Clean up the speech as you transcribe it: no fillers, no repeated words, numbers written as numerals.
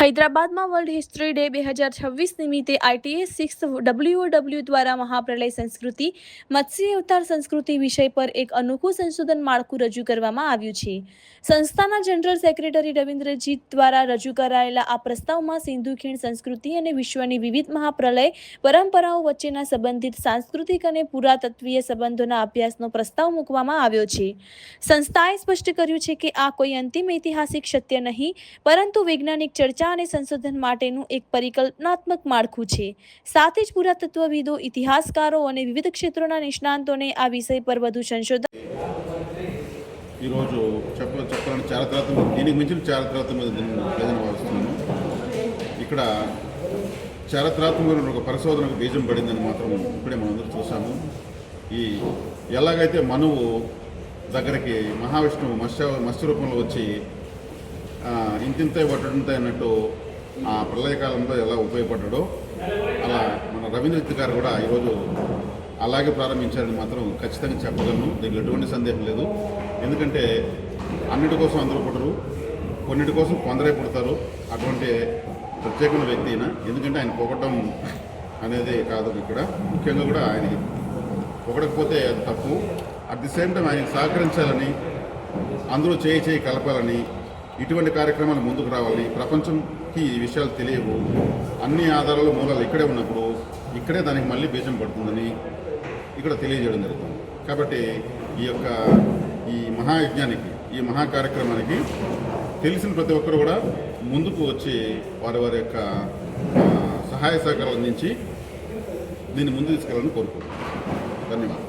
હૈદરાબાદમાં world history day 2026 નિમિત્તે ITS 6 WOW દ્વારા મહાપ્રલય સંસ્કૃતિ મત્સ્ય અવતાર સંસ્કૃતિ વિષય પર એક અનોખું સંશોધન માળખું રજૂ કરવામાં આવ્યું છે. સંસ્થાના જનરલ સેક્રેટરી રવિન્દ્રજીત દ્વારા રજૂ કરાયેલા આ પ્રસ્તાવમાં સિંધુ ખીણ સંસ્કૃતિ અને વિશ્વની વિવિધ મહાપ્રલય પરંપરાઓ વચ્ચેના સંબંધિત સાંસ્કૃતિક અને પુરાતત્વીય સંબંધોના અભ્યાસનો પ્રસ્તાવ મૂકવામાં આવ્યો છે. સંસ્થાએ સ્પષ્ટ કર્યું છે કે આ કોઈ અંતિમ ઐતિહાસિક સત્ય નહીં, પરંતુ વૈજ્ઞાનિક ચર્ચા અને સંશોધન માટેનું એક પરિકલ્પનાત્મક માળખું છે. સાથે જ પુરાતત્વવિદો, ઇતિહાસકારો અને વિવિધ ક્ષેત્રોના નિષ્ણાંતોને આ વિષય પર વધુ સંશોધન ఈరోజు చెప్పాలని చారిత్రాత్మక దీనికి మించిన చారిత్రాత్మక లేదని భావిస్తున్నాను. ఇక్కడ చారిత్రాత్మకమైన ఒక పరిశోధనకు బీజం పడిందని మాత్రం ఇప్పుడే మనందరూ చూసాము. ఈ ఎలాగైతే మనువు దగ్గరికి మహావిష్ణువు మత్స్య రూపంలో వచ్చి ఇంతింతే పట్టడంతో అన్నట్టు ఆ ప్రళయకాలంలో ఎలా ఉపయోగపడ్డాడో అలా మన రవీంద్రజిత్ గారు కూడా ఈరోజు అలాగే ప్రారంభించారని మాత్రం ఖచ్చితంగా చెప్పగలను. దీనికి ఎటువంటి సందేహం లేదు. ఎందుకంటే అన్నిటి కోసం అందరూ పుట్టరు, కొన్నిటి కోసం కొందరే పుడతారు. అటువంటి ప్రత్యేకమైన వ్యక్తి అయినా, ఎందుకంటే ఆయన పొగటం అనేది కాదు, ఇక్కడ ముఖ్యంగా కూడా ఆయన పొగడకపోతే అది తప్పు. అట్ ది సేమ్ టైం ఆయనకు సహకరించాలని, అందరూ చేయి కలపాలని, ఇటువంటి కార్యక్రమాలు ముందుకు రావాలని. ప్రపంచంకి ఈ విషయాలు తెలియవు, అన్ని ఆధారాలు మూలాలు ఇక్కడే ఉన్నప్పుడు ఇక్కడే దానికి మళ్ళీ బీజం పడుతుందని ఇక్కడ తెలియజేయడం జరుగుతుంది. కాబట్టి ఈ మహాయజ్ఞానికి, ఈ మహా కార్యక్రమానికి తెలిసిన ప్రతి ఒక్కరు కూడా ముందుకు వచ్చి వారి యొక్క సహాయ సహకారాలు అందించి దీన్ని ముందు తీసుకెళ్ళాలని కోరుకుంటున్నాను. ధన్యవాదాలు.